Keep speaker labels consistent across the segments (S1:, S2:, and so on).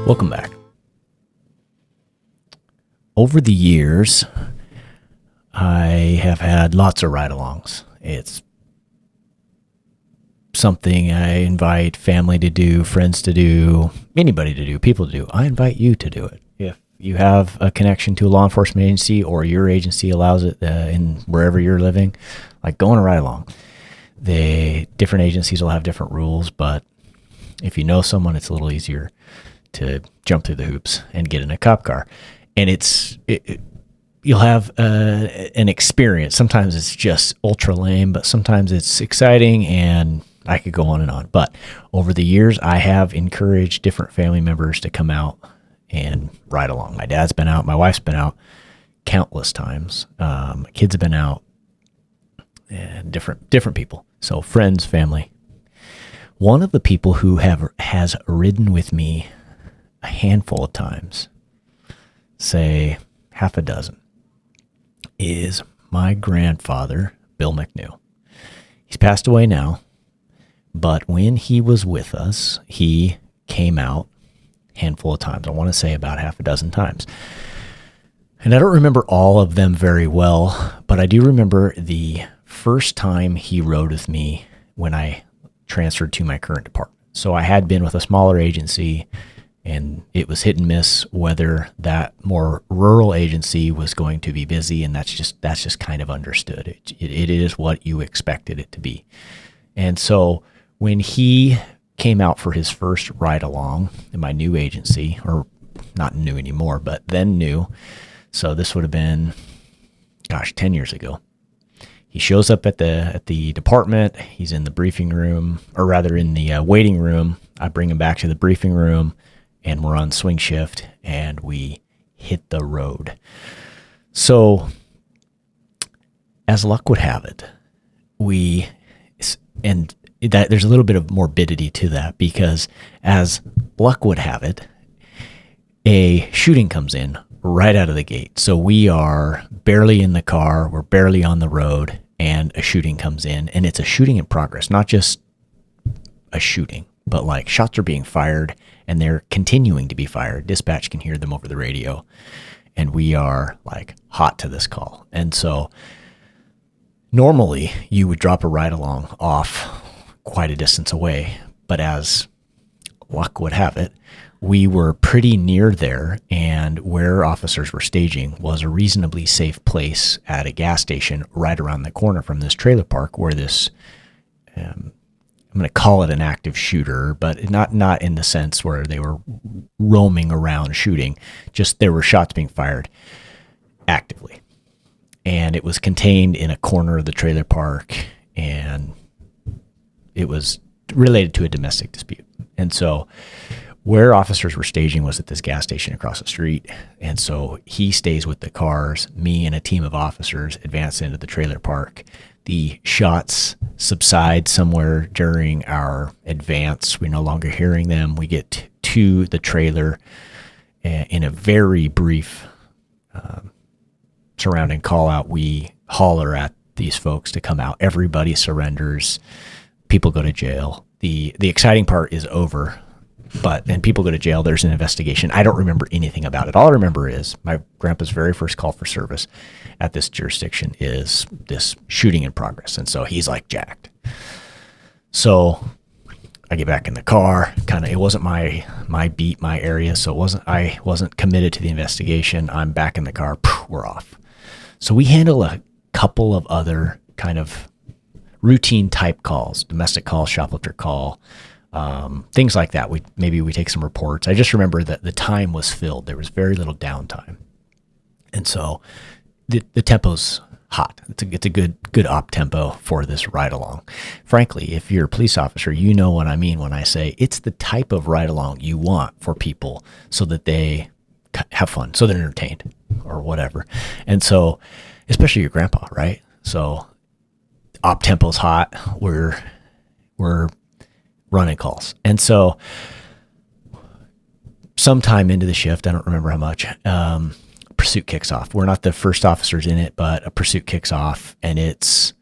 S1: Welcome back. Over the years, I have had lots of ride-alongs. It's something I invite family to do, friends to do, anybody to do, people to do. I invite you to do it. If you have a connection to a law enforcement agency or your agency allows it in wherever you're living, like go on a ride-along. The different agencies will have different rules, but if you know someone, it's a little easier to jump through the hoops and get in a cop car. And you'll have an experience. Sometimes it's just ultra lame, but sometimes it's exciting, and I could go on and on. But over the years, I have encouraged different family members to come out and ride along. My dad's been out. My wife's been out countless times. My kids have been out, and different people. So friends, family. One of the people who has ridden with me a handful of times, say half a dozen, is my grandfather, Bill McNew. He's passed away now, but when he was with us, he came out a handful of times. I want to say about half a dozen times. And I don't remember all of them very well, but I do remember the first time he rode with me when I transferred to my current department. So I had been with a smaller agency, and it was hit and miss whether that more rural agency was going to be busy, and that's just kind of understood. It is what you expected it to be. And so when he came out for his first ride along in my new agency, or not new anymore, but then new, so this would have been, 10 years ago. He shows up at the department. He's in the briefing room, or rather in the waiting room. I bring him back to the briefing room, and we're on swing shift, and we hit the road. So, as luck would have it, there's a little bit of morbidity to that, because as luck would have it, a shooting comes in right out of the gate. So we are barely in the car, we're barely on the road, and a shooting comes in, and it's a shooting in progress, not just a shooting, but like shots are being fired, and they're continuing to be fired. Dispatch can hear them over the radio, and we are like hot to this call. And so normally you would drop a ride along off quite a distance away, but as luck would have it, we were pretty near there, and where officers were staging was a reasonably safe place at a gas station right around the corner from this trailer park where this, I'm going to call it an active shooter, but not in the sense where they were roaming around shooting, just there were shots being fired actively. And it was contained in a corner of the trailer park, and it was related to a domestic dispute. And so where officers were staging was at this gas station across the street. And so he stays with the cars. Me and a team of officers advance into the trailer park. The shots subside somewhere during our advance. We're no longer hearing them. We get to the trailer in a very brief surrounding call out. We holler at these folks to come out. Everybody surrenders. People go to jail. The exciting part is over. And people go to jail. There's an investigation. I don't remember anything about it. All I remember is my grandpa's very first call for service at this jurisdiction is this shooting in progress. And so he's like jacked. So I get back in the car. It wasn't my beat, my area. So I wasn't committed to the investigation. I'm back in the car. We're off. So we handle a couple of other kind of routine type calls, domestic call, shoplifter call, things like that. We take some reports. I just remember that the time was filled. There was very little downtime. And so the tempo's hot. It's a good op tempo for this ride along. Frankly, if you're a police officer, you know what I mean when I say it's the type of ride along you want for people so that they have fun, so they're entertained or whatever. And so, especially your grandpa, right? So op tempo's hot. We're running calls. And so sometime into the shift, I don't remember how much, pursuit kicks off. We're not the first officers in it, but a pursuit kicks off, and it's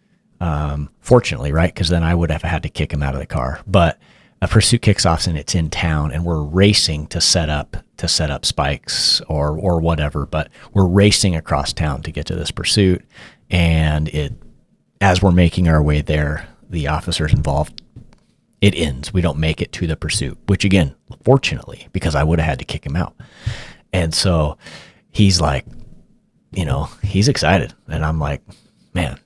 S1: fortunately, right? Because then I would have had to kick him out of the car. But a pursuit kicks off and it's in town, and we're racing to set up spikes or whatever, but we're racing across town to get to this pursuit. And as we're making our way there, the officers involved, it ends. We don't make it to the pursuit, which again, fortunately, because I would have had to kick him out. And so he's like, he's excited. And I'm like, man,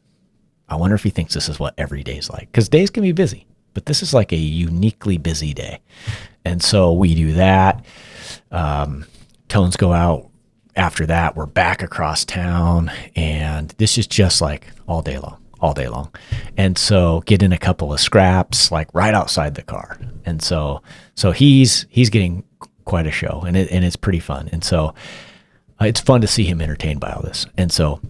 S1: I wonder if he thinks this is what every day's like. Because days can be busy, but this is like a uniquely busy day. And so we do that. Tones go out. After that, we're back across town. And this is just like all day long. And so get in a couple of scraps, like right outside the car. And so he's getting quite a show, and it's pretty fun. And so it's fun to see him entertained by all this. And so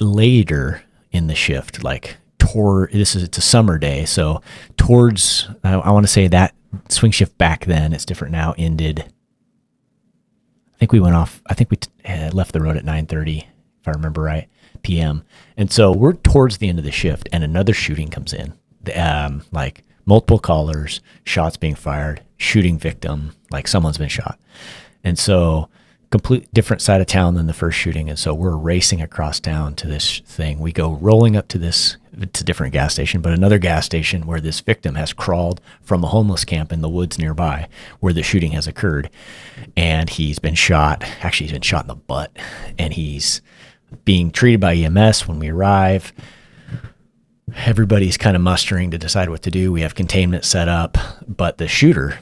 S1: later in the shift, like it's a summer day. So towards, I want to say that swing shift back then, it's different now, ended. I think we left the road at 9:30, if I remember right, p.m. And so we're towards the end of the shift, and another shooting comes in. Like multiple callers, shots being fired, shooting victim, like someone's been shot. And so complete different side of town than the first shooting. And so we're racing across town to this thing. We go rolling up to it's a different gas station, but another gas station where this victim has crawled from a homeless camp in the woods nearby where the shooting has occurred. And he's been shot. Actually, he's been shot in the butt, and he's being treated by EMS when we arrive. Everybody's kind of mustering to decide what to do. We have containment set up, but the shooter,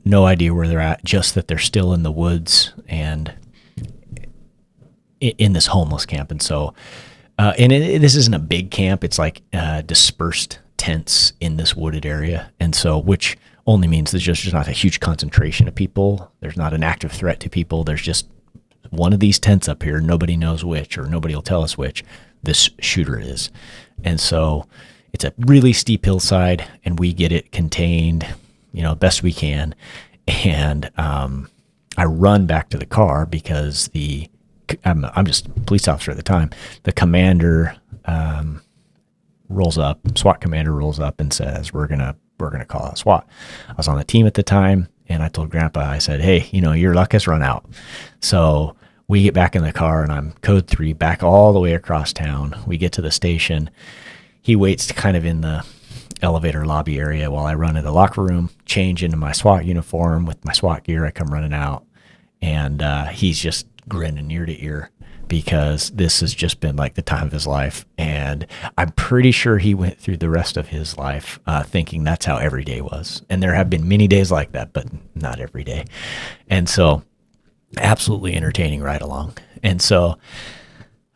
S1: no idea where they're at, just that they're still in the woods and in this homeless camp. And so, this isn't a big camp. It's like dispersed tents in this wooded area. And so, which only means there's just not a huge concentration of people. There's not an active threat to people. There's just one of these tents up here. Nobody knows which, or nobody will tell us which this shooter is. And so it's a really steep hillside, and we get it contained, best we can. And I run back to the car because I'm just a police officer at the time. The commander rolls up, SWAT commander rolls up and says, we're gonna call out SWAT. I was on the team at the time, and I told Grandpa, I said, hey, your luck has run out. So we get back in the car, and I'm code 3 back all the way across town. We get to the station. He waits kind of in the elevator lobby area while I run to the locker room, change into my SWAT uniform with my SWAT gear. I come running out, and he's just grinning ear to ear because this has just been like the time of his life. And I'm pretty sure he went through the rest of his life thinking that's how every day was. And there have been many days like that, but not every day. And so absolutely entertaining right along. And so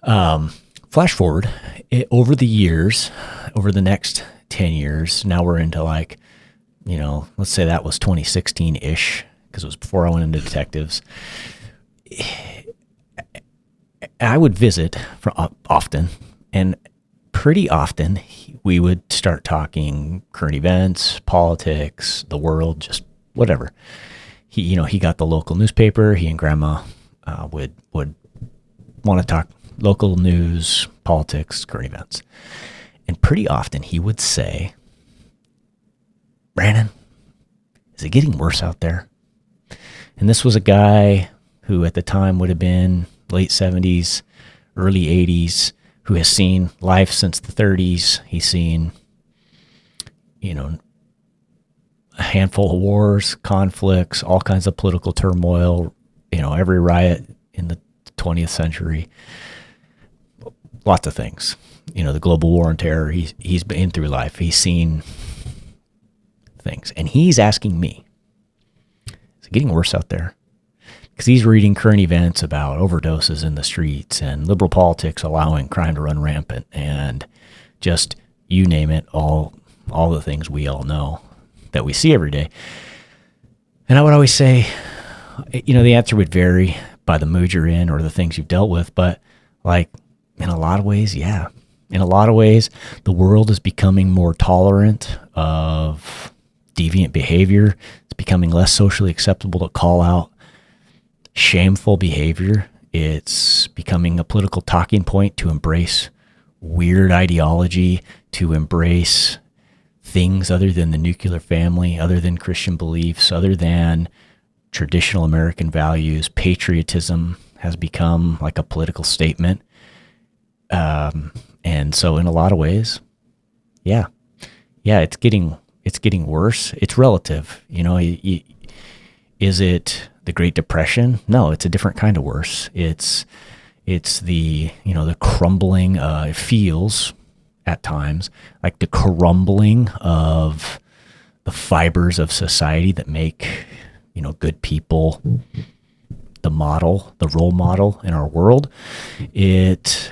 S1: flash forward over the years, over the next 10 years, now we're into like, let's say that was 2016-ish, because it was before I went into detectives. I would visit often, and pretty often we would start talking current events, politics, the world, just whatever. He got the local newspaper. He and Grandma would want to talk local news, politics, current events. And pretty often he would say, Brandon, is it getting worse out there? And this was a guy who at the time would have been late 70s, early 80s, who has seen life since the 30s. He's seen, a handful of wars, conflicts, all kinds of political turmoil, every riot in the 20th century, lots of things. The global war on terror, he's been through life. He's seen things. And he's asking me, is it getting worse out there? Because he's reading current events about overdoses in the streets and liberal politics allowing crime to run rampant and just, you name it, all the things we all know that we see every day. And I would always say, the answer would vary by the mood you're in or the things you've dealt with. But like in a lot of ways, yeah. In a lot of ways, the world is becoming more tolerant of deviant behavior. It's becoming less socially acceptable to call out shameful behavior. It's becoming a political talking point to embrace weird ideology, to embrace things other than the nuclear family, other than Christian beliefs, other than traditional American values. Patriotism has become like a political statement. And so in a lot of ways, yeah, it's getting worse. It's relative. Is it the Great Depression? No, it's a different kind of worse. It's the, the crumbling, it feels at times like the crumbling of the fibers of society that make, good people the model, the role model in our world. It's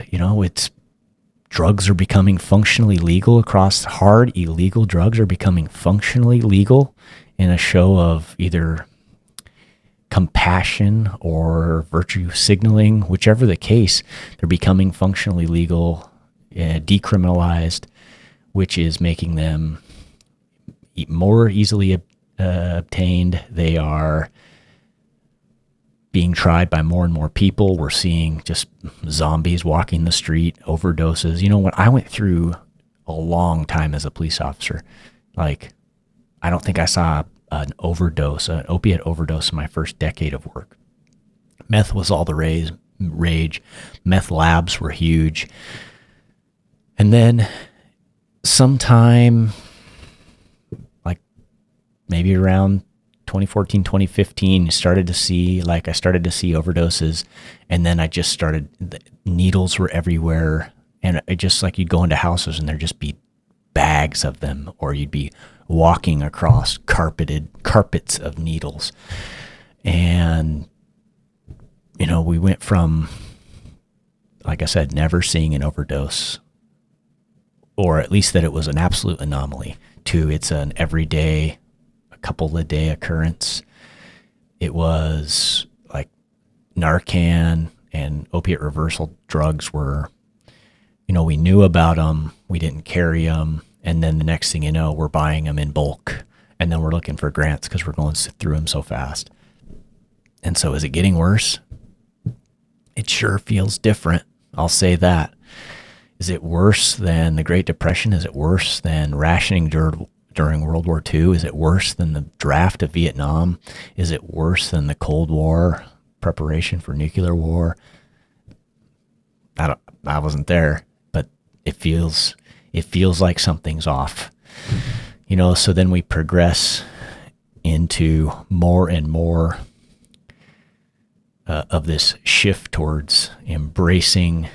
S1: drugs are becoming functionally legal across hard illegal drugs are becoming functionally legal in a show of either compassion or virtue signaling, whichever the case. They're becoming functionally legal, decriminalized, which is making them more easily obtained. They are being tried by more and more people. We're seeing just zombies walking the street, overdoses. When I went through a long time as a police officer, like, I don't think I saw an opiate overdose in my first decade of work. Meth was all the rage. Meth labs were huge. And then sometime, like maybe around 2014, 2015, I started to see overdoses. And then the needles were everywhere. And it just like you'd go into houses and there'd just be bags of them, or you'd be walking across carpets of needles. And, we went from, like I said, never seeing an overdose, or at least that it was an absolute anomaly, to it's an everyday, a couple a day occurrence. It was like Narcan and opiate reversal drugs were, we knew about them, we didn't carry them. And then the next thing you know, we're buying them in bulk. And then we're looking for grants because we're going through them so fast. And so is it getting worse? It sure feels different. I'll say that. Is it worse than the Great Depression? Is it worse than rationing during World War II? Is it worse than the draft of Vietnam? Is it worse than the Cold War preparation for nuclear war? I wasn't there, but it feels like something's off. So then we progress into more and more of this shift towards embracing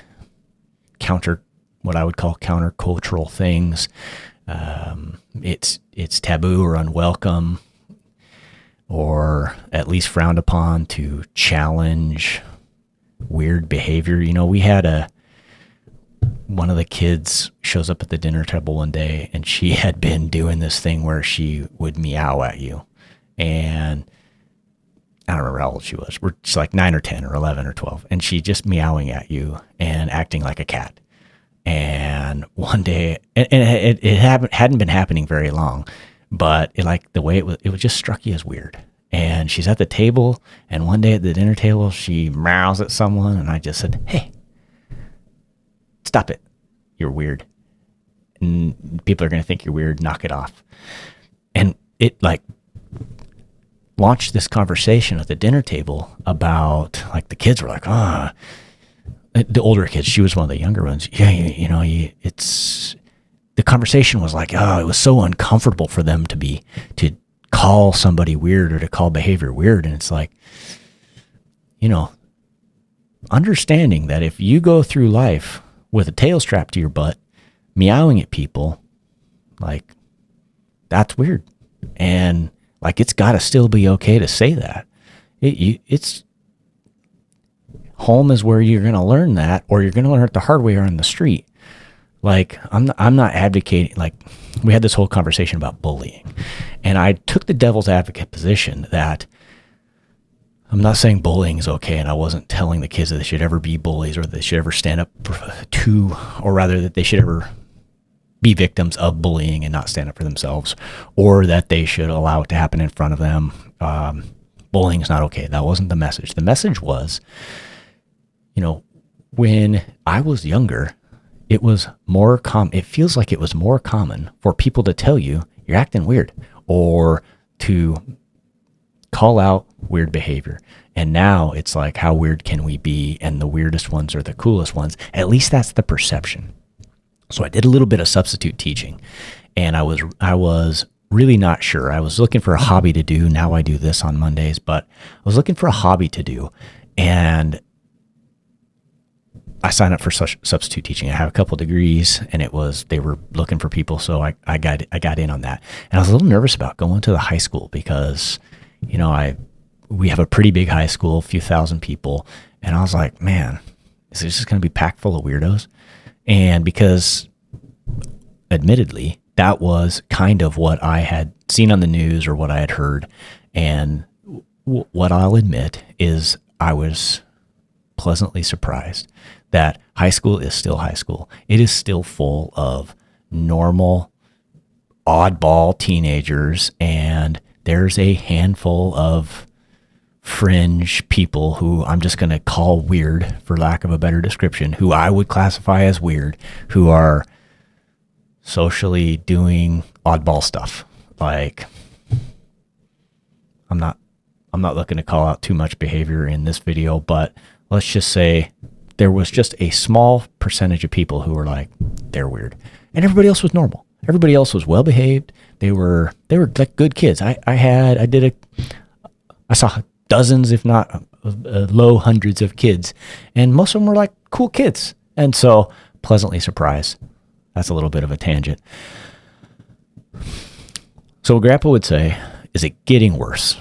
S1: what I would call countercultural things. It's taboo or unwelcome, or at least frowned upon to challenge weird behavior. We had one of the kids shows up at the dinner table one day, and she had been doing this thing where she would meow at you. And I don't remember how old she was. She's like 9 or 10 or 11 or 12. And she just meowing at you and acting like a cat. And one day, and it hadn't been happening very long, but the way it was just struck you as weird. And she's at the table, and one day at the dinner table, she meows at someone, and I just said, "Hey, stop it. You're weird. And people are going to think you're weird. Knock it off." And it launched this conversation at the dinner table about the kids were like, the older kids, she was one of the younger ones. Yeah. The conversation was like, it was so uncomfortable for them to call somebody weird or to call behavior weird. And it's like, understanding that if you go through life with a tail strapped to your butt, meowing at people, that's weird. And it's got to still be okay to say that. It's home is where you're going to learn that, or you're going to learn it the hard way or on the street. I'm not advocating, we had this whole conversation about bullying, and I took the devil's advocate position that I'm not saying bullying is okay, and I wasn't telling the kids that they should ever be bullies or they should ever stand up to, or rather that they should ever be victims of bullying and not stand up for themselves, or that they should allow it to happen in front of them. Bullying is not okay. That wasn't the message. The message was, when I was younger, it was more common. It feels like it was more common for people to tell you you're acting weird or to call out weird behavior. And now it's like, how weird can we be? And the weirdest ones are the coolest ones. At least that's the perception. So I did a little bit of substitute teaching, and I was really not sure. I was looking for a hobby to do. Now I do this on Mondays, but I was looking for a hobby to do, and I signed up for substitute teaching. I have a couple degrees, and they were looking for people, so I got in on that. And I was a little nervous about going to the high school because, we have a pretty big high school, a few thousand people, and I was like, man, is this just going to be packed full of weirdos? And because, admittedly, that was kind of what I had seen on the news or what I had heard. And what I'll admit is I was pleasantly surprised that high school is still high school. It is still full of normal, oddball teenagers, and there's a handful of fringe people who I'm just going to call weird, for lack of a better description, who I would classify as weird, who are socially doing oddball stuff. Like, I'm not looking to call out too much behavior in this video, but let's just say there was just a small percentage of people who were like, they're weird, and everybody else was normal. Everybody else was well behaved. They were like good kids. I saw dozens, if not low hundreds of kids, and most of them were like cool kids. And so, pleasantly surprised. That's a little bit of a tangent. So what Grandpa would say, is it getting worse?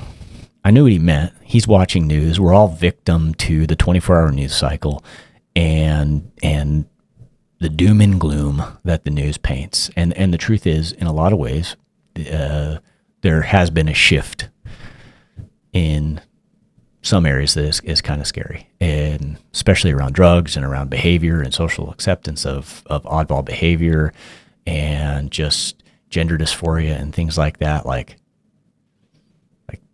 S1: I knew what he meant. He's watching news. We're all victim to the 24-hour news cycle and the doom and gloom that the news paints. And the truth is, in a lot of ways, there has been a shift in some areas that is kind of scary, and especially around drugs and around behavior and social acceptance of oddball behavior and just gender dysphoria and things like that. Like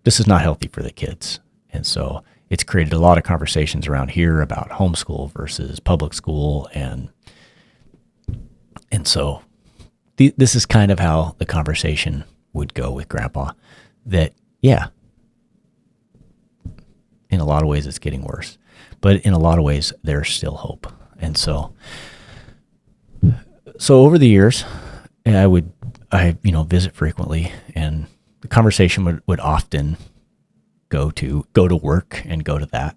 S1: this is not healthy for the kids. And so it's created a lot of conversations around here about homeschool versus public school. And so this is kind of how the conversation would go with Grandpa, that, yeah, in a lot of ways it's getting worse, but in a lot of ways there's still hope. And so over the years, I visit frequently, and the conversation would often go to work and go to that.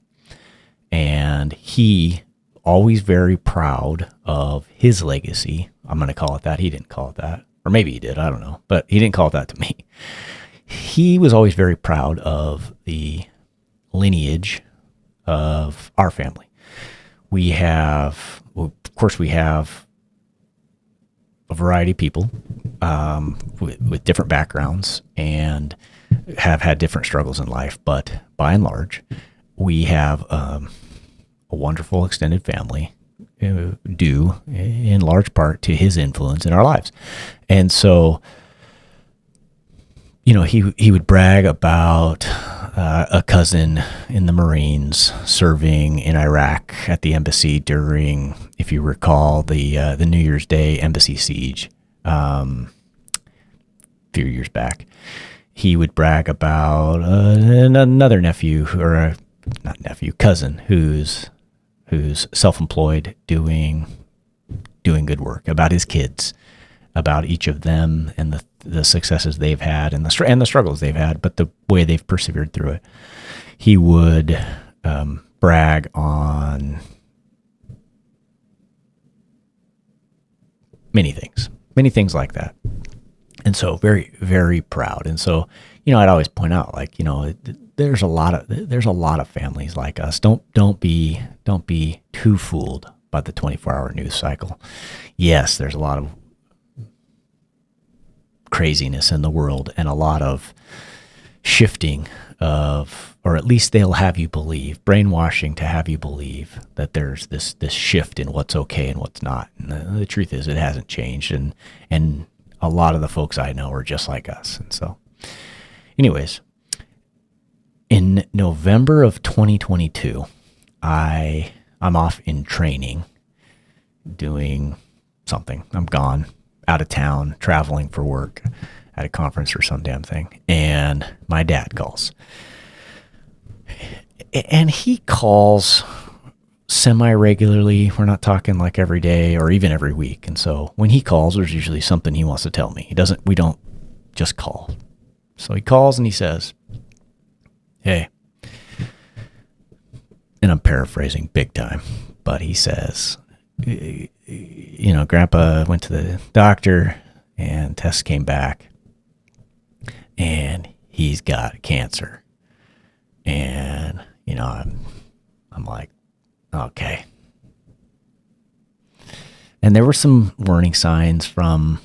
S1: And he always very proud of his legacy. I'm going to call it that. He didn't call it that, or maybe he did. I don't know, but he didn't call it that to me. He was always very proud of the lineage of our family. We have a variety of people with different backgrounds and have had different struggles in life, but by and large, we have a wonderful extended family, due in large part to his influence in our lives. And so, he would brag about a cousin in the Marines serving in Iraq at the embassy during, if you recall, the New Year's Day embassy siege a few years back. He would brag about another cousin who's self-employed, doing good work, about his kids, about each of them and the successes they've had and the struggles they've had, but the way they've persevered through it. He would brag on many things like that. And so very, very proud. And so, I'd always point out, like, there's a lot of families like us. Don't be too fooled by the 24-hour news cycle. Yes, there's a lot of craziness in the world and a lot of shifting of, or at least they'll have you believe, brainwashing to have you believe that there's this shift in what's okay and what's not. And the truth is, it hasn't changed. And a lot of the folks I know are just like us. And so anyways, in November of 2022, I'm off in training, doing something. I'm gone, out of town, traveling for work, at a conference or some damn thing. And my dad calls. And he calls semi-regularly. We're not talking like every day or even every week. And so when he calls, there's usually something he wants to tell me. We don't just call. So he calls and he says, "Hey," and I'm paraphrasing big time, but he says, Grandpa went to the doctor and tests came back and he's got cancer. And, I'm like, okay. And there were some warning signs from,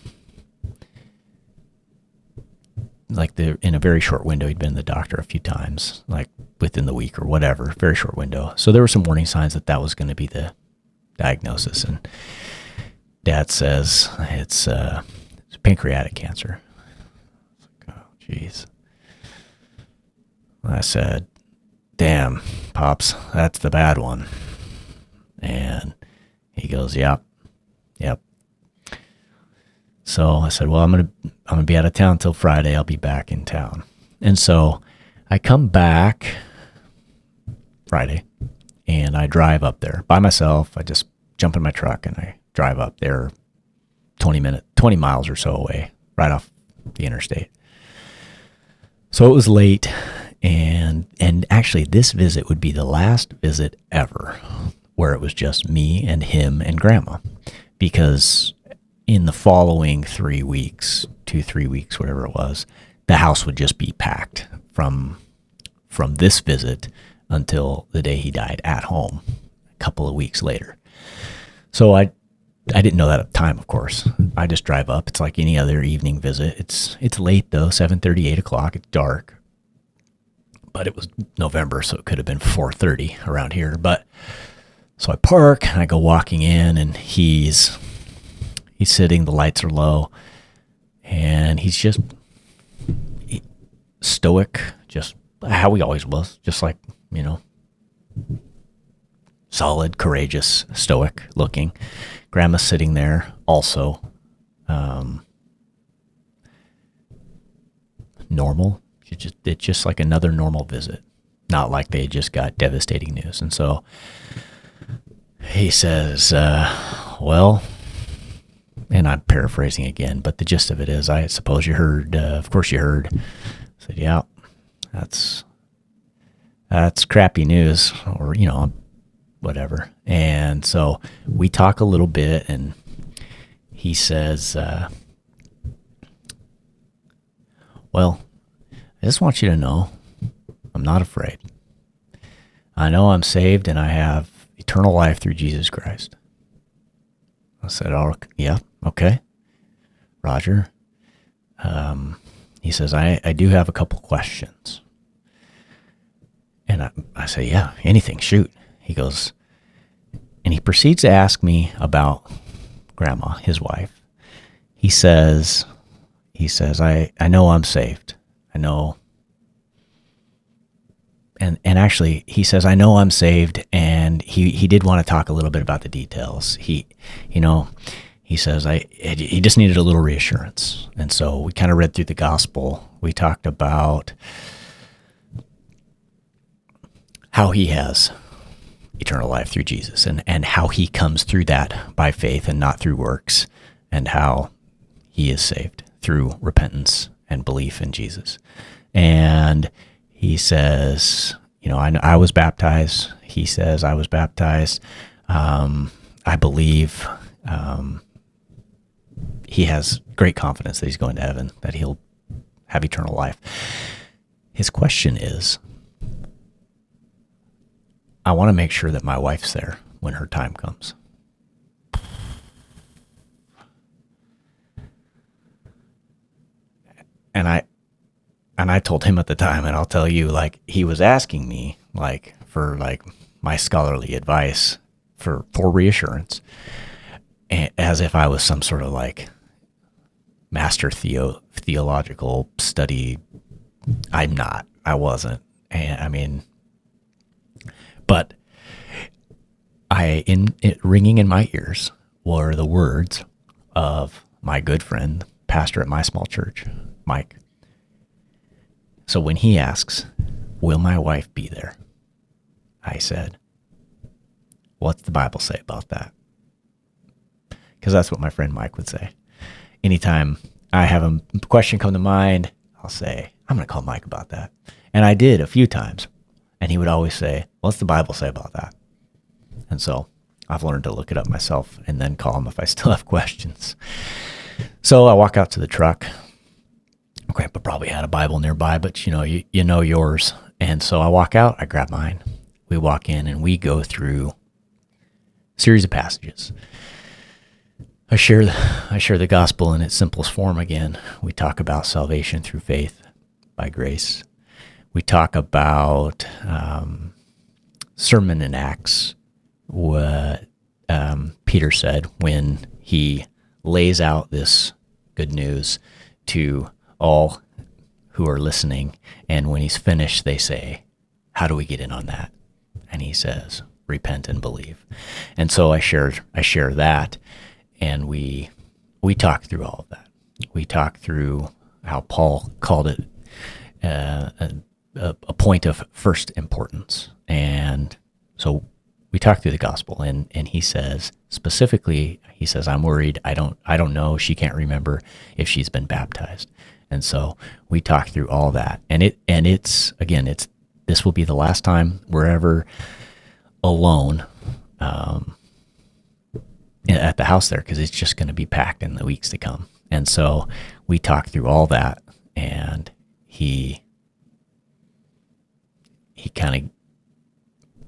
S1: like, in a very short window. He'd been to the doctor a few times, like within the week or whatever, very short window. So there were some warning signs that was going to be the diagnosis. And Dad says it's pancreatic cancer. Oh, jeez. I said, "Damn, Pops, that's the bad one." And he goes, Yep. So I said, "Well, I'm gonna be out of town till Friday. I'll be back in town." And so I come back Friday and I drive up there by myself. I just jump in my truck and I drive up there 20 miles or so away, right off the interstate. So it was late. And actually, this visit would be the last visit ever where it was just me and him and Grandma, because in the following 3 weeks, 3 weeks, whatever it was, the house would just be packed from this visit until the day he died at home a couple of weeks later. So I didn't know that at the time, of course. I just drive up. It's like any other evening visit. It's late though, 7:30, 8 o'clock. It's dark. But it was November, so it could have been 4:30 around here. But so I park and I go walking in, and he's sitting. The lights are low, and he's just stoic, just how he always was, just like, solid, courageous, stoic looking. Grandma's sitting there also, normal. It's just like another normal visit, not like they just got devastating news. And so he says, well, and I'm paraphrasing again, but the gist of it is, I suppose you heard, of course you heard. I said, yeah, that's crappy news, or, whatever. And so we talk a little bit, and he says, well, I just want you to know I'm not afraid. I know I'm saved and I have eternal life through Jesus Christ. I said, "Oh, yeah, okay, Roger." He says, I do have a couple questions. And I say, "Yeah, anything, shoot." He goes, and he proceeds to ask me about Grandma, his wife. He says, I know I'm saved. I know. And actually, he says, I know I'm saved, and he did want to talk a little bit about the details. He says, he just needed a little reassurance. And so we kind of read through the gospel. We talked about how he has eternal life through Jesus, and how he comes through that by faith and not through works, and how he is saved through repentance and belief in Jesus. And he says, I was baptized. He says, I was baptized. I believe he has great confidence that he's going to heaven, that he'll have eternal life. His question is, I want to make sure that my wife's there when her time comes. And I told him at the time, and I'll tell you, like, he was asking me, like, for, like, my scholarly advice for reassurance, as if I was some sort of, like, master theological study. I'm not. I wasn't. And but ringing in my ears were the words, of my good friend, pastor at my small church, Mike. So when he asks, will my wife be there? I said, what's the Bible say about that? Because that's what my friend Mike would say. Anytime I have a question come to mind, I'll say, I'm going to call Mike about that. And I did a few times. And he would always say, what's the Bible say about that? And so I've learned to look it up myself and then call him if I still have questions. So I walk out to the truck. Grandpa probably had a Bible nearby, but you know yours. And so I walk out, I grab mine. We walk in and we go through a series of passages. I share the gospel in its simplest form again. We talk about salvation through faith by grace. We talk about sermon in Acts, what Peter said when he lays out this good news to all who are listening. And when he's finished, they say, how do we get in on that? And he says, repent and believe. And so I share that. And we talk through all of that. We talk through how Paul called it a point of first importance. And so we talk through the gospel, and he says, specifically, he says, I'm worried. I don't know. She can't remember if she's been baptized. And so we talk through all that. And it's this will be the last time we're ever alone at the house there, because it's just going to be packed in the weeks to come. And so we talk through all that, and he kind of,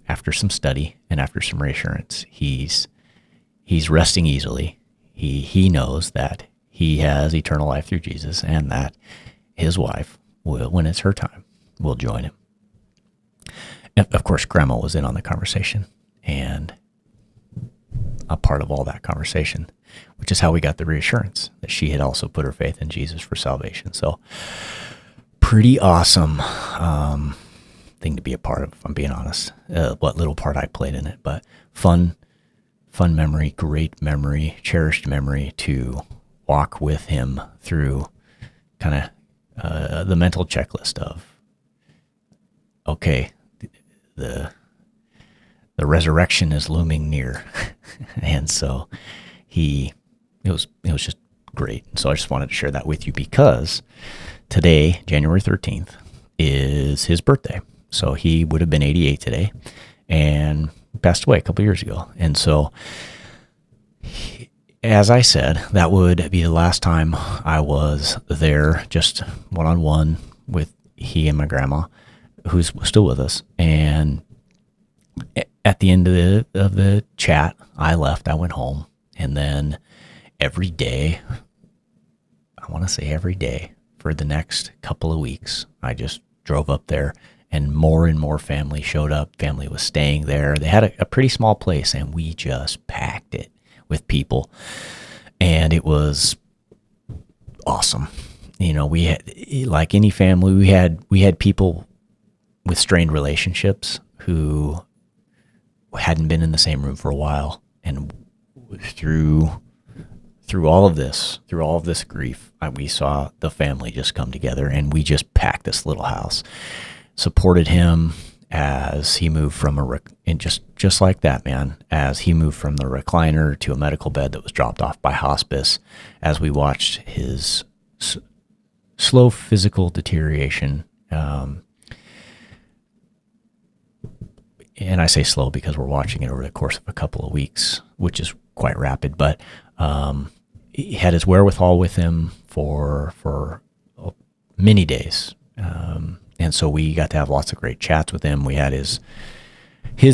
S1: after some study and after some reassurance, he's resting easily. He knows that he has eternal life through Jesus, and that his wife will, when it's her time, will join him. And of course, Grandma was in on the conversation and a part of all that conversation, which is how we got the reassurance that she had also put her faith in Jesus for salvation. So pretty awesome thing to be a part of, if I'm being honest, what little part I played in it. But fun memory, great memory, cherished memory to walk with him through kind of the mental checklist of, okay, the resurrection is looming near. And so it was just great. So I just wanted to share that with you, because today, January 13th, is his birthday. So he would have been 88 today and passed away a couple years ago. And so, as I said, that would be the last time I was there, just one-on-one with he and my grandma, who's still with us. And at the end of the chat, I left. I went home, and then every day, I want to say every day for the next couple of weeks, I just drove up there, and more family showed up. Family was staying there. They had a pretty small place, and we just packed it with people, and it was awesome. We had, like any family, we had people with strained relationships who hadn't been in the same room for a while, and through all of this grief, we saw the family just come together, and we just packed this little house, supported him as he moved from and just like that, man, as he moved from the recliner to a medical bed that was dropped off by hospice, as we watched his slow physical deterioration. And I say slow because we're watching it over the course of a couple of weeks, which is quite rapid, but he had his wherewithal with him for many days. And so we got to have lots of great chats with him. We had his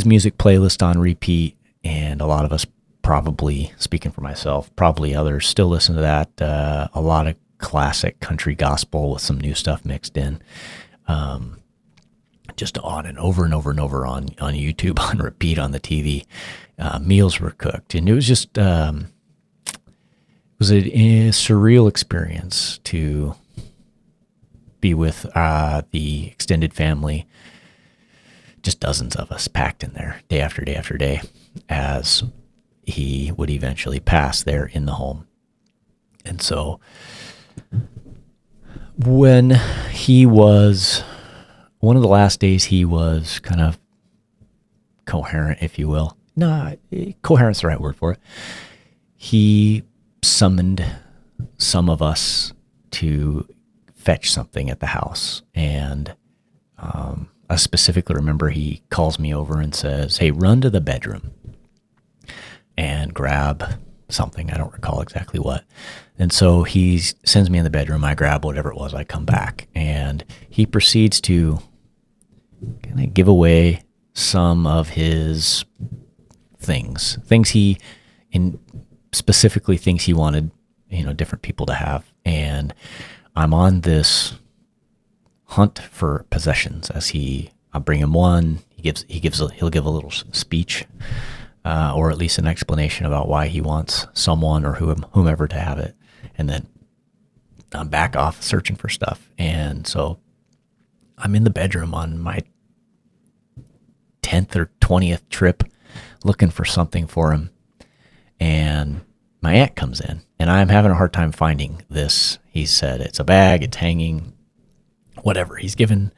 S1: music playlist on repeat, and a lot of us, probably, speaking for myself, probably others, still listen to that. A lot of classic country gospel with some new stuff mixed in. Just on and over and over and over on YouTube, on repeat, on the TV. Meals were cooked, and it was just it was a surreal experience to be with the extended family, just dozens of us packed in there day after day after day, as he would eventually pass there in the home. And so when he was, one of the last days he was kind of coherent, if you will. No, coherent's the right word for it. He summoned some of us to fetch something at the house. And I specifically remember he calls me over and says, hey, run to the bedroom and grab something. I don't recall exactly what. And so he sends me in the bedroom. I grab whatever it was. I come back and he proceeds to kind of give away some of his things he specifically things he wanted, different people to have. And I'm on this hunt for possessions as I bring him one. He'll give a little speech, or at least an explanation about why he wants someone or whomever to have it. And then I'm back off searching for stuff. And so I'm in the bedroom on my 10th or 20th trip looking for something for him. And my aunt comes in and I'm having a hard time finding this. He said, it's a bag, it's hanging, whatever. He's given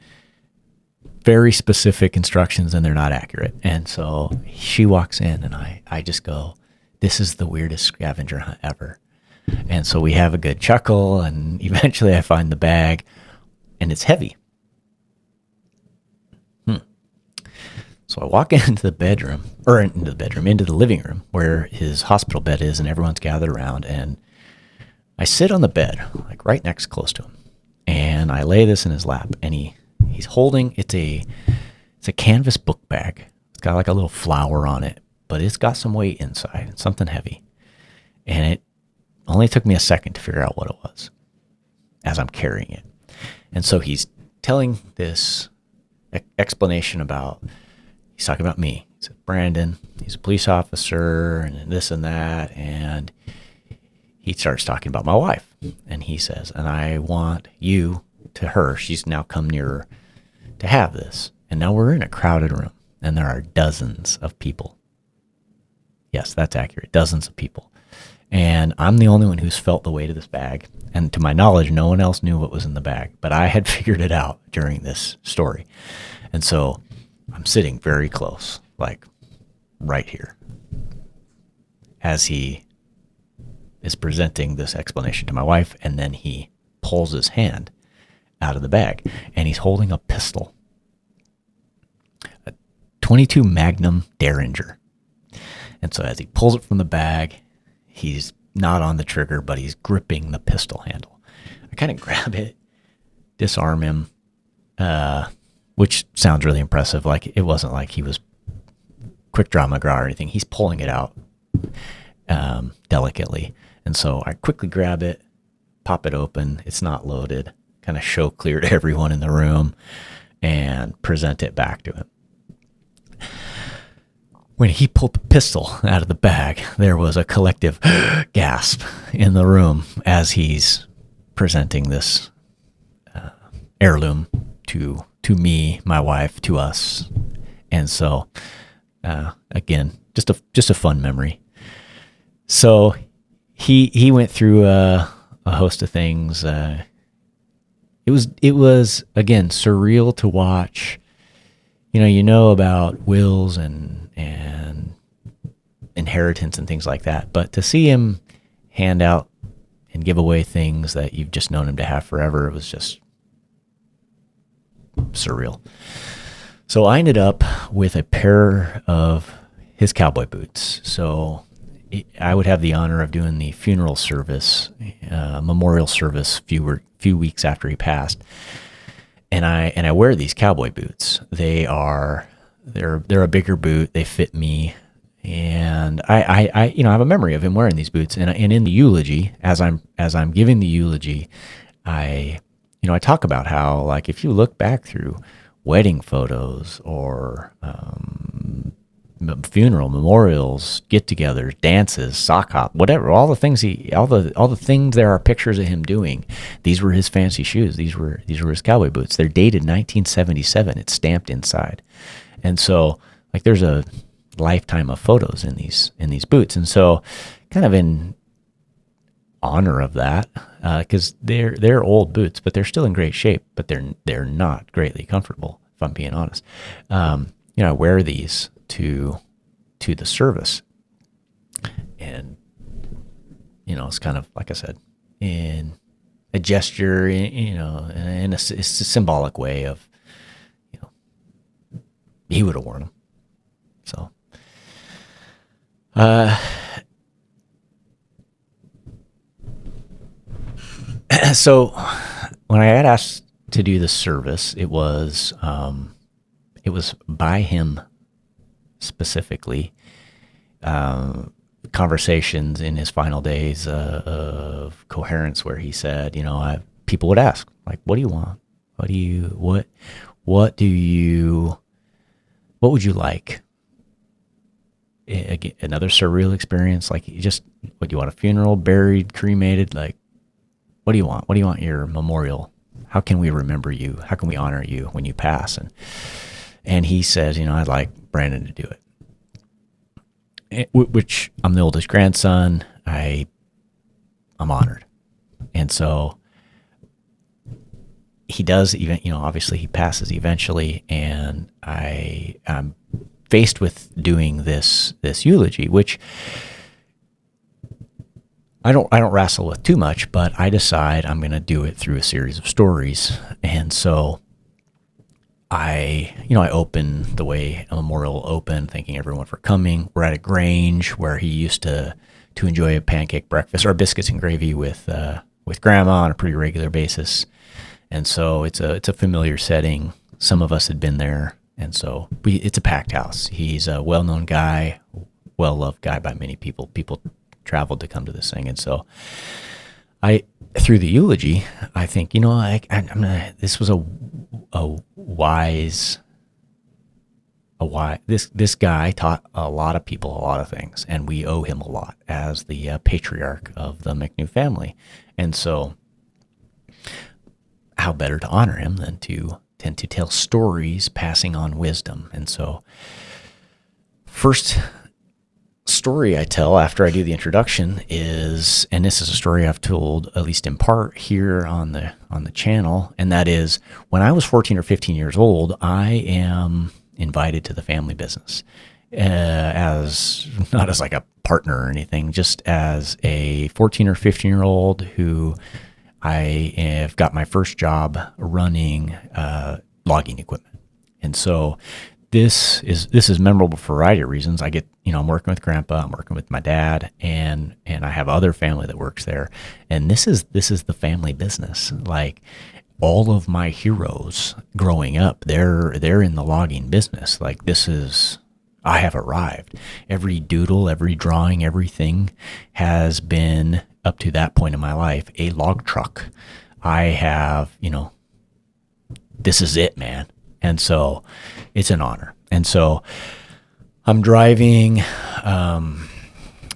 S1: very specific instructions and they're not accurate. And so she walks in and I just go, this is the weirdest scavenger hunt ever. And so we have a good chuckle and eventually I find the bag and it's heavy. So I walk into the living room where his hospital bed is and everyone's gathered around, and I sit on the bed, like right next close to him, and I lay this in his lap, and he's holding, it's a canvas book bag. It's got like a little flower on it, but it's got some weight inside. It's something heavy. And it only took me a second to figure out what it was as I'm carrying it. And so he's telling this explanation about, he's talking about me. He said, Brandon, he's a police officer and this and that. And he starts talking about my wife. And he says, and I want you to her. She's now come nearer to have this. And now we're in a crowded room and there are dozens of people. Yes, that's accurate. Dozens of people. And I'm the only one who's felt the weight of this bag. And to my knowledge, no one else knew what was in the bag, but I had figured it out during this story. And so I'm sitting very close, like right here, as he is presenting this explanation to my wife. And then he pulls his hand out of the bag and he's holding a pistol, a .22 Magnum Derringer. And so as he pulls it from the bag, he's not on the trigger, but he's gripping the pistol handle. I kind of grab it, disarm him, which sounds really impressive. Like it wasn't like he was quick draw McGraw or anything. He's pulling it out delicately. And so I quickly grab it, pop it open. It's not loaded, kind of show clear to everyone in the room and present it back to him. When he pulled the pistol out of the bag, there was a collective gasp in the room as he's presenting this heirloom to me, my wife, to us. And so, again, just a fun memory. So he went through a host of things. It was again surreal to watch. You know about wills and inheritance and things like that, but to see him hand out and give away things that you've just known him to have forever, it was just surreal. So I ended up with a pair of his cowboy boots. So I would have the honor of doing the funeral service, memorial service, few weeks after he passed. And I wear these cowboy boots. They're a bigger boot. They fit me, and I have a memory of him wearing these boots. And in the eulogy, as I'm giving the eulogy, I talk about how, like, if you look back through wedding photos or funeral memorials, get-togethers, dances, sock hop, whatever, all the things all the things there are pictures of him doing. These were his fancy shoes. These were his cowboy boots. They're dated 1977. It's stamped inside, and so like there's a lifetime of photos in these boots. And so, kind of in honor of that, because they're old boots, but they're still in great shape, but they're not greatly comfortable, if I'm being honest. I wear these to the service, and it's kind of, like I said, in a gesture, in a symbolic way of, he would have worn them. So, so when I had asked to do the service, it was by him specifically. Conversations in his final days of coherence, where he said, people would ask, like, what do you want? What would you like? Another surreal experience. Like, what do you want? A funeral, buried, cremated? Like, what do you want? What do you want your memorial? How can we remember you? How can we honor you when you pass? And he says, I'd like Brandon to do it. Which, I'm the oldest grandson. I'm honored. And so he does, even, obviously he passes eventually, and I'm faced with doing this eulogy, which I don't wrestle with too much, but I decide I'm going to do it through a series of stories. And so I open the way a memorial will open, thanking everyone for coming. We're at a Grange where he used to enjoy a pancake breakfast or biscuits and gravy with Grandma on a pretty regular basis. And so it's a familiar setting. Some of us had been there, and so it's a packed house. He's a well-known guy, well-loved guy by many people. People traveled to come to this thing, and so through the eulogy, I think, this was this guy taught a lot of people a lot of things, and we owe him a lot as the patriarch of the McNew family. And so how better to honor him than to tell stories, passing on wisdom. And so first story I tell after I do the introduction is, and this is a story I've told at least in part here on the channel, and that is, when I was 14 or 15 years old, I am invited to the family business, as not as like a partner or anything, just as a 14 or 15 year old who I have got my first job running logging equipment. And so this is memorable for a variety of reasons. I get, I'm working with Grandpa, I'm working with my dad, and I have other family that works there. And this is the family business. Like, all of my heroes growing up, they're in the logging business. Like, I have arrived. Every doodle, every drawing, everything has been, up to that point in my life, a log truck. I have, this is it, man. And so it's an honor. And so I'm driving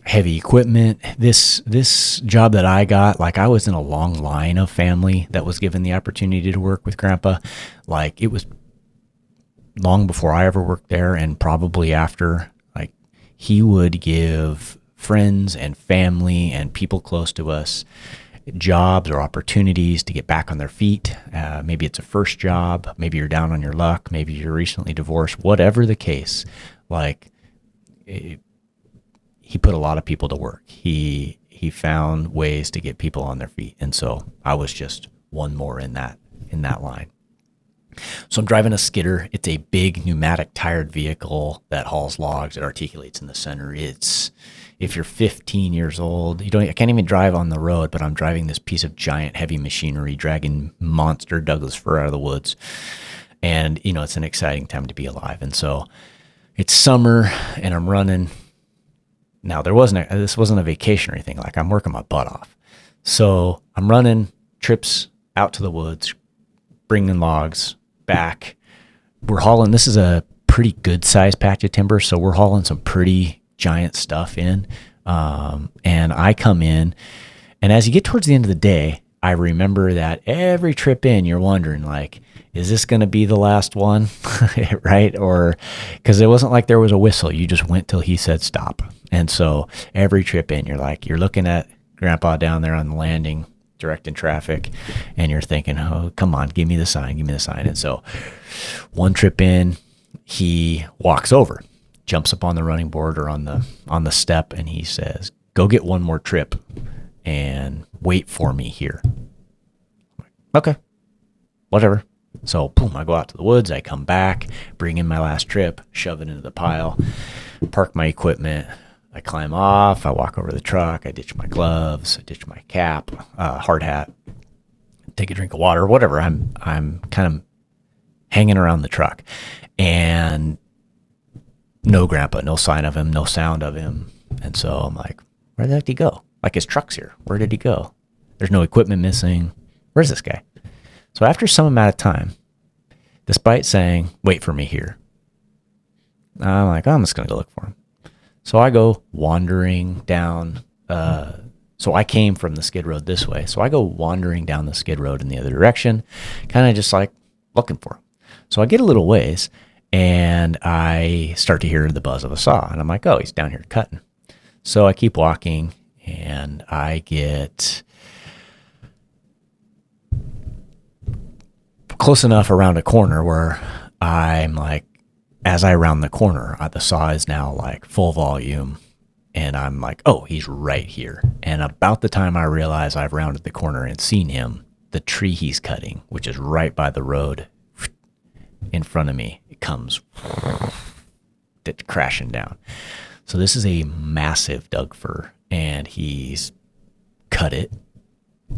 S1: heavy equipment. This job that I got, like, I was in a long line of family that was given the opportunity to work with Grandpa. Like, it was long before I ever worked there, and probably after. Like, he would give friends and family and people close to us jobs or opportunities to get back on their feet. Maybe it's a first job, maybe you're down on your luck, maybe you're recently divorced, whatever the case. Like, he put a lot of people to work. He found ways to get people on their feet. And so I was just one more in that line. So I'm driving a skidder. It's a big pneumatic tired vehicle that hauls logs. It articulates in the center. If you're 15 years old, I can't even drive on the road, but I'm driving this piece of giant heavy machinery, dragging monster Douglas fir out of the woods. And, it's an exciting time to be alive. And so it's summer and I'm running. Now, this wasn't a vacation or anything. Like, I'm working my butt off. So I'm running trips out to the woods, bringing logs back. We're hauling, this is a pretty good sized patch of timber. So we're hauling some pretty giant stuff in. And I come in, and as you get towards the end of the day, I remember that every trip in, you're wondering, like, is this going to be the last one? Right? Or, because it wasn't like there was a whistle. You just went till he said stop. And so every trip in, you're looking at Grandpa down there on the landing directing traffic, and you're thinking, oh, come on, give me the sign. And so one trip in, he walks over, jumps up on the running board or on the step, and he says, go get one more trip and wait for me here. Okay, whatever. So boom, I go out to the woods, I come back, bring in my last trip, shove it into the pile, park my equipment, I climb off, I walk over the truck, I ditch my gloves, I ditch my cap, hard hat, take a drink of water, whatever. I'm kind of hanging around the truck, and no Grandpa, no sign of him, no sound of him. And so I'm like, where the heck did he go? Like, his truck's here. Where did he go? There's no equipment missing. Where's this guy? So after some amount of time, despite saying, wait for me here, I'm like, oh, I'm just going to go look for him. So I go wandering down. So I came from the skid road this way. So I go wandering down the skid road in the other direction, kind of just like looking for him. So I get a little ways, and I start to hear the buzz of a saw. And I'm like, oh, he's down here cutting. So I keep walking, and I get close enough around a corner where I'm like, as I round the corner, the saw is now like full volume, and I'm like, oh, he's right here. And about the time I realize I've rounded the corner and seen him, the tree he's cutting, which is right by the road in front of me, it comes crashing down. So this is a massive Doug fir, and he's cut it,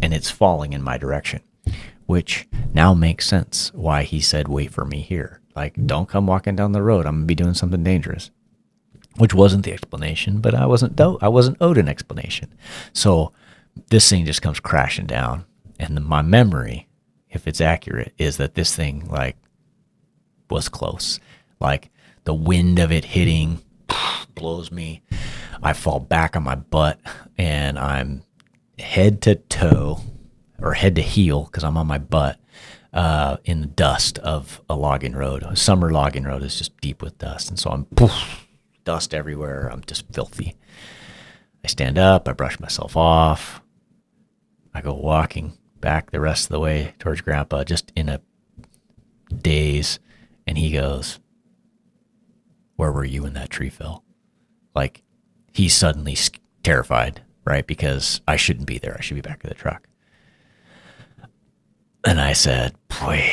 S1: and it's falling in my direction, which now makes sense why he said, wait for me here. Like, don't come walking down the road. I'm going to be doing something dangerous, which wasn't the explanation, but I wasn't owed an explanation. So this thing just comes crashing down. And my memory, if it's accurate, is that this thing like was close. Like, the wind of it hitting blows me. I fall back on my butt, and I'm head to toe, or head to heel, because I'm on my butt, in the dust of a logging road. A summer logging road is just deep with dust. And so I'm dust everywhere. I'm just filthy. I stand up, I brush myself off. I go walking back the rest of the way towards Grandpa, just in a daze. And he goes, where were you when that tree fell? Like, he's suddenly terrified, right? Because I shouldn't be there. I should be back at the truck. And I said, boy,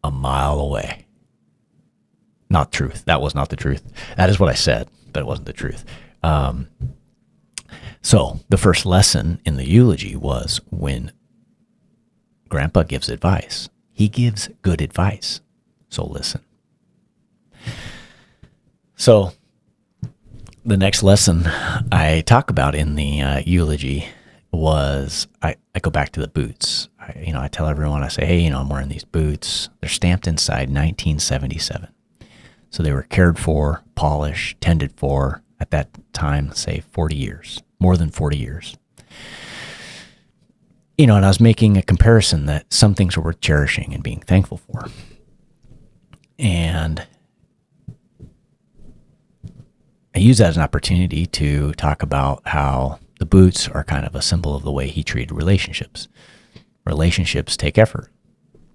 S1: a mile away. Not truth. That was not the truth. That is what I said, but it wasn't the truth. So the first lesson in the eulogy was when Grandpa gives advice, he gives good advice. So listen. So the next lesson I talk about in the eulogy was I go back to the boots. I tell everyone, I say, hey, I'm wearing these boots. They're stamped inside 1977. So they were cared for, polished, tended for at that time, say 40 years, more than 40 years. And I was making a comparison that some things are worth cherishing and being thankful for. And I use that as an opportunity to talk about how the boots are kind of a symbol of the way he treated relationships. Relationships take effort,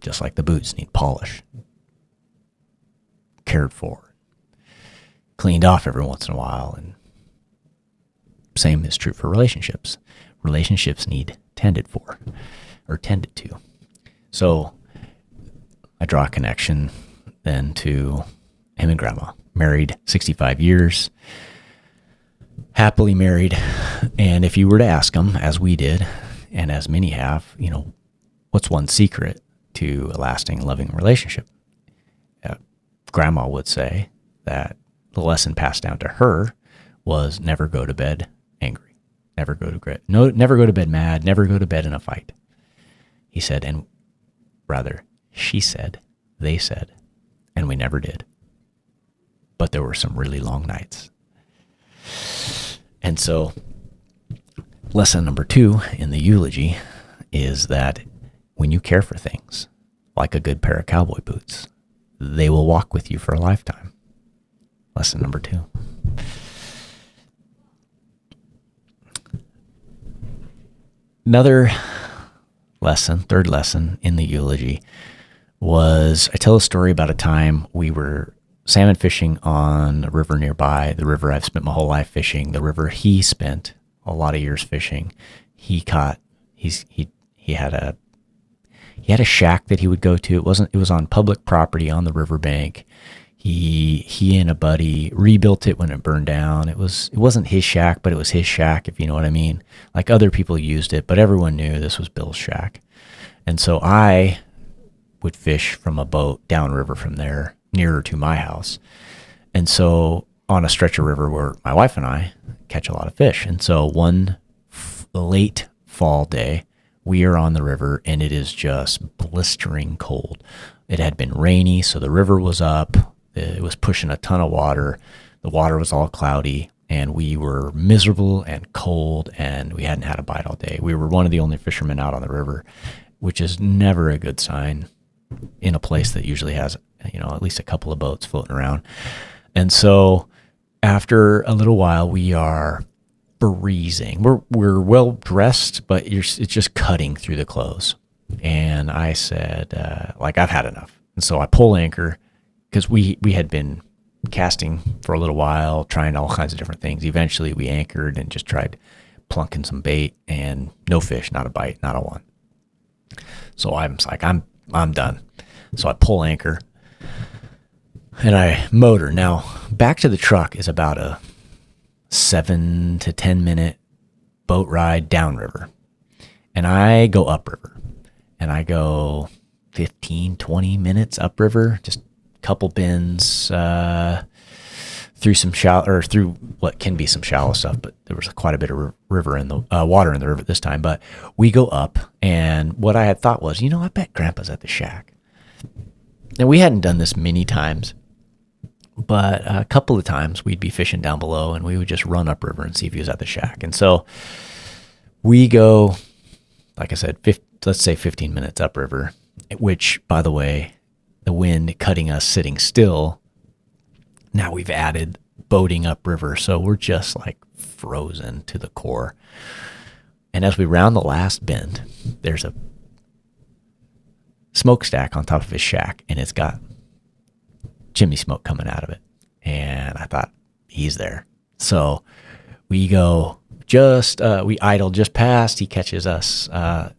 S1: just like the boots need polish, cared for, cleaned off every once in a while. And same is true for relationships. Relationships need tended for, or tended to. So I draw a connection then to him and Grandma. Married 65 years, happily married. And if you were to ask them, as we did, and as many have, what's one secret to a lasting, loving relationship? Grandma would say that the lesson passed down to her was never go to bed angry, never go to bed mad, never go to bed in a fight. He said, and rather, she said, they said, and we never did. But there were some really long nights. And so lesson number 2 in the eulogy is that when you care for things, like a good pair of cowboy boots, they will walk with you for a lifetime. Lesson number 2. Another lesson, third lesson in the eulogy was I tell a story about a time we were salmon fishing on a river nearby, the river I've spent my whole life fishing, the river he spent a lot of years fishing. He had a shack that he would go to. It was on public property on the riverbank. He and a buddy rebuilt it when it burned down. It wasn't his shack, but it was his shack, if you know what I mean. Like, other people used it, but everyone knew this was Bill's shack. And so I would fish from a boat downriver from there, nearer to my house. And so on a stretch of river where my wife and I catch a lot of fish. And so one late fall day, we are on the river and it is just blistering cold. It had been rainy, so the river was up. It was pushing a ton of water. The water was all cloudy, and we were miserable and cold, and we hadn't had a bite all day. We were one of the only fishermen out on the river, which is never a good sign in a place that usually has, at least a couple of boats floating around. And so after a little while, we are freezing. We're well dressed, but it's just cutting through the clothes. And I said, I've had enough. And so I pull anchor, because we had been casting for a little while, trying all kinds of different things. Eventually we anchored and just tried plunking some bait, and no fish, not a bite, not a one. So I'm like, I'm done. So I pull anchor and I motor. Now, back to the truck is about a 7 to 10 minute boat ride downriver. And I go upriver, and I go 15, 20 minutes upriver, just couple bends through some through what can be some shallow stuff, but there was quite a bit of river in the water in the river this time. But we go up, and what I had thought was, I bet Grandpa's at the shack. And we hadn't done this many times, but a couple of times we'd be fishing down below, and we would just run upriver and see if he was at the shack. And so we go, like I said, let's say 15 minutes upriver, which, by the way, the wind cutting us sitting still. Now we've added boating upriver, so we're just like frozen to the core. And as we round the last bend, there's a smokestack on top of his shack, and it's got chimney smoke coming out of it. And I thought, he's there. So we go we idle just past. He catches us.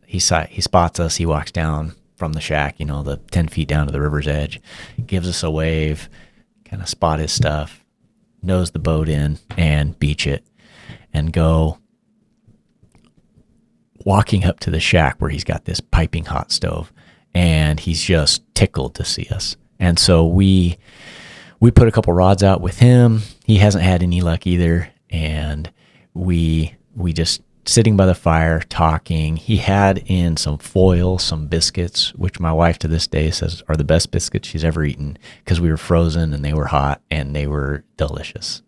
S1: He spots us. He walks down from the shack, the 10 feet down to the river's edge, gives us a wave, kind of spot his stuff, nose the boat in and beach it, and go walking up to the shack where he's got this piping hot stove, and he's just tickled to see us. And so we put a couple rods out with him. He hasn't had any luck either, and we just sitting by the fire talking. He had in some foil, some biscuits, which my wife to this day says are the best biscuits she's ever eaten, because we were frozen and they were hot and they were delicious.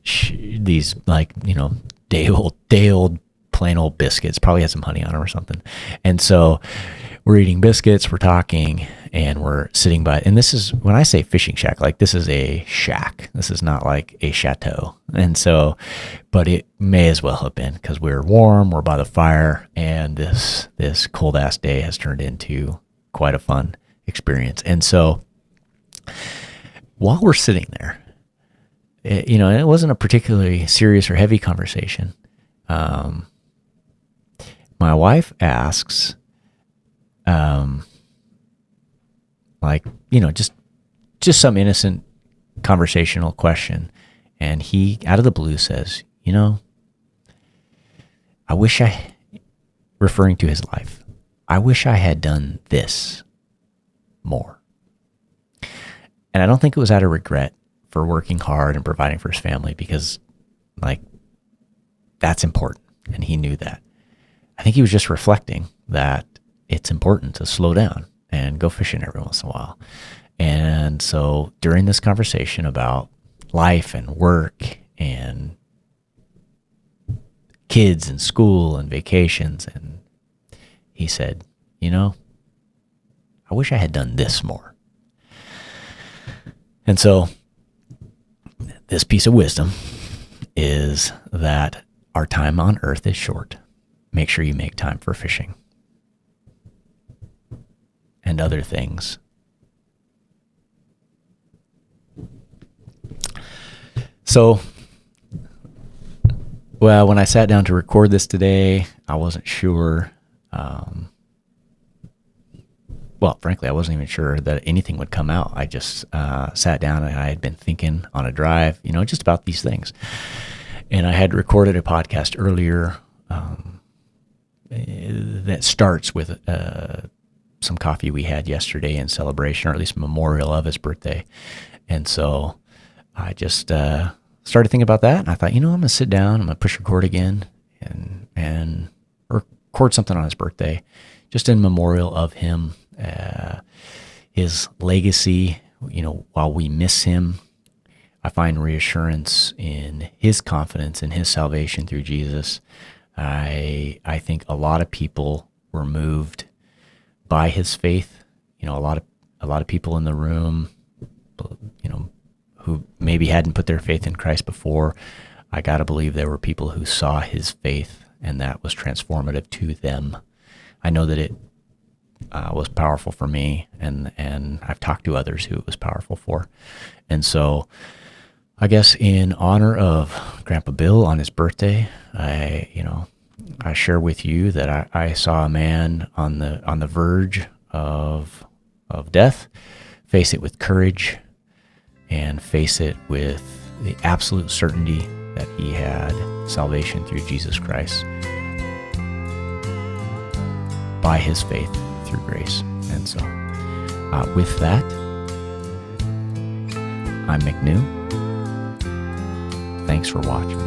S1: These day old plain old biscuits, probably had some honey on them or something. And so we're eating biscuits, we're talking, and we're sitting by, and this is, when I say fishing shack, like, this is a shack. This is not like a chateau. And so, but it may as well have been, because we're warm, we're by the fire, and this cold ass day has turned into quite a fun experience. And so while we're sitting there, it wasn't a particularly serious or heavy conversation. My wife asks, just some innocent conversational question. And he, out of the blue, says, referring to his life, I wish I had done this more. And I don't think it was out of regret for working hard and providing for his family, because, that's important. And he knew that. I think he was just reflecting that it's important to slow down and go fishing every once in a while. And so during this conversation about life and work and kids and school and vacations, and he said, I wish I had done this more. And so this piece of wisdom is that our time on earth is short. make sure you make time for fishing and other things. So, well, when I sat down to record this today, I wasn't sure. Well, frankly, I wasn't even sure that anything would come out. I just sat down and I had been thinking on a drive, just about these things. And I had recorded a podcast earlier that starts with some coffee we had yesterday in celebration, or at least memorial of his birthday. And so I just started thinking about that. And I thought, I'm going to sit down, I'm going to push record again and record something on his birthday, just in memorial of him, his legacy. While we miss him, I find reassurance in his confidence in his salvation through Jesus. I think a lot of people were moved by his faith. A lot of people in the room, who maybe hadn't put their faith in Christ before. I got to believe there were people who saw his faith and that was transformative to them. I know that it was powerful for me, and I've talked to others who it was powerful for. And so I guess in honor of Grandpa Bill on his birthday, I share with you that I saw a man on the verge of death face it with courage and face it with the absolute certainty that he had salvation through Jesus Christ by his faith through grace. And so with that, I'm McNew. Thanks for watching.